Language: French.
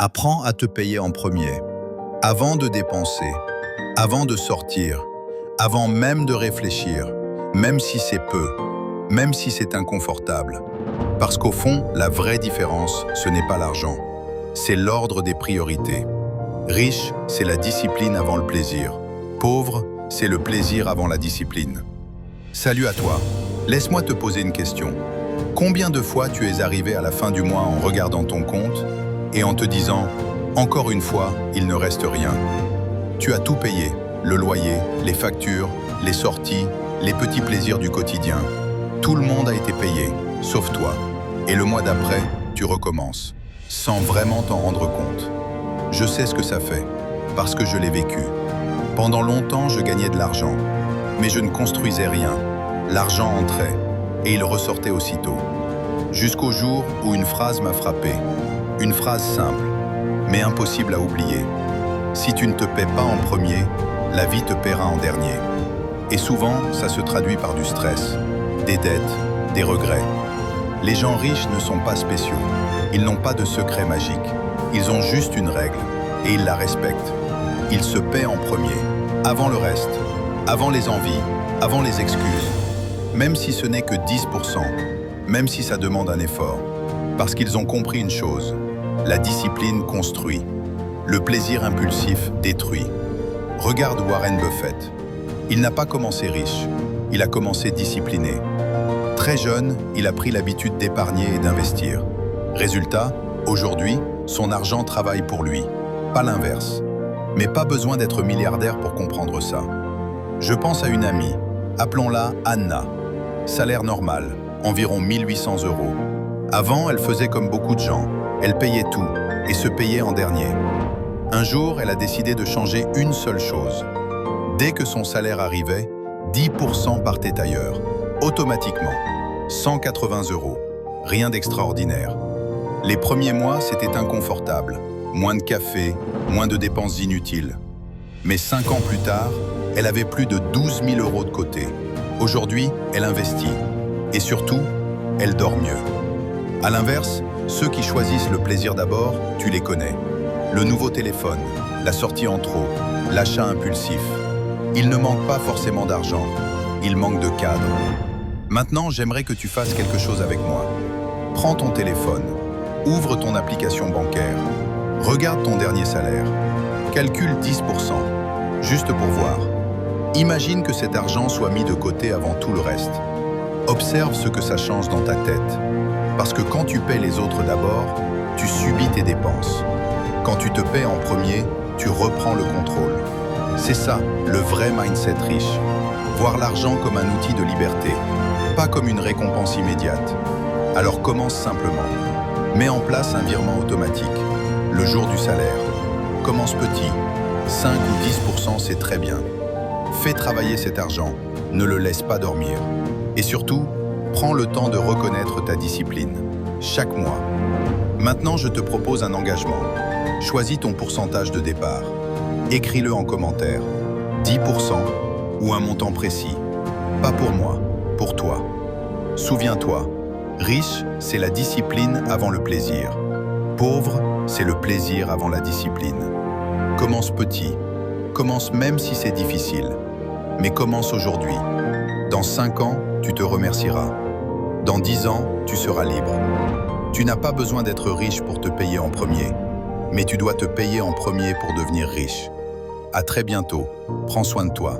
Apprends à te payer en premier, avant de dépenser, avant de sortir, avant même de réfléchir, même si c'est peu, même si c'est inconfortable. Parce qu'au fond, la vraie différence, ce n'est pas l'argent, c'est l'ordre des priorités. Riche, c'est la discipline avant le plaisir. Pauvre, c'est le plaisir avant la discipline. Salut à toi. Laisse-moi te poser une question. Combien de fois tu es arrivé à la fin du mois en regardant ton compte et en te disant « Encore une fois, il ne reste rien ». Tu as tout payé, le loyer, les factures, les sorties, les petits plaisirs du quotidien. Tout le monde a été payé, sauf toi. Et le mois d'après, tu recommences, sans vraiment t'en rendre compte. Je sais ce que ça fait, parce que je l'ai vécu. Pendant longtemps, je gagnais de l'argent, mais je ne construisais rien. L'argent entrait, et il ressortait aussitôt. Jusqu'au jour où une phrase m'a frappé. Une phrase simple, mais impossible à oublier. Si tu ne te paies pas en premier, la vie te paiera en dernier. Et souvent, ça se traduit par du stress, des dettes, des regrets. Les gens riches ne sont pas spéciaux. Ils n'ont pas de secret magique. Ils ont juste une règle, et ils la respectent. Ils se paient en premier, avant le reste, avant les envies, avant les excuses. Même si ce n'est que 10%, même si ça demande un effort. Parce qu'ils ont compris une chose, la discipline construit, le plaisir impulsif détruit. Regarde Warren Buffett. Il n'a pas commencé riche, il a commencé discipliné. Très jeune, il a pris l'habitude d'épargner et d'investir. Résultat, aujourd'hui, son argent travaille pour lui, pas l'inverse. Mais pas besoin d'être milliardaire pour comprendre ça. Je pense à une amie, appelons-la Anna. Salaire normal, environ 1800 €. Avant, elle faisait comme beaucoup de gens. Elle payait tout et se payait en dernier. Un jour, elle a décidé de changer une seule chose. Dès que son salaire arrivait, 10% partait ailleurs, automatiquement. 180 €, rien d'extraordinaire. Les premiers mois, c'était inconfortable. Moins de café, moins de dépenses inutiles. Mais 5 ans plus tard, elle avait plus de 12 000 € de côté. Aujourd'hui, elle investit. Et surtout, elle dort mieux. À l'inverse, ceux qui choisissent le plaisir d'abord, tu les connais. Le nouveau téléphone, la sortie en trop, l'achat impulsif. Il ne manque pas forcément d'argent, il manque de cadre. Maintenant, j'aimerais que tu fasses quelque chose avec moi. Prends ton téléphone, ouvre ton application bancaire, regarde ton dernier salaire, calcule 10%, juste pour voir. Imagine que cet argent soit mis de côté avant tout le reste. Observe ce que ça change dans ta tête. Parce que quand tu paies les autres d'abord, tu subis tes dépenses. Quand tu te paies en premier, tu reprends le contrôle. C'est ça, le vrai mindset riche. Voir l'argent comme un outil de liberté, pas comme une récompense immédiate. Alors commence simplement. Mets en place un virement automatique, le jour du salaire. Commence petit, 5 ou 10% c'est très bien. Fais travailler cet argent, ne le laisse pas dormir. Et surtout, prends le temps de reconnaître ta discipline, chaque mois. Maintenant, je te propose un engagement. Choisis ton pourcentage de départ. Écris-le en commentaire. 10% ou un montant précis. Pas pour moi, pour toi. Souviens-toi, riche, c'est la discipline avant le plaisir. Pauvre, c'est le plaisir avant la discipline. Commence petit. Commence même si c'est difficile. Mais commence aujourd'hui. Dans 5 ans, tu te remercieras. Dans 10 ans, tu seras libre. Tu n'as pas besoin d'être riche pour te payer en premier, mais tu dois te payer en premier pour devenir riche. À très bientôt. Prends soin de toi.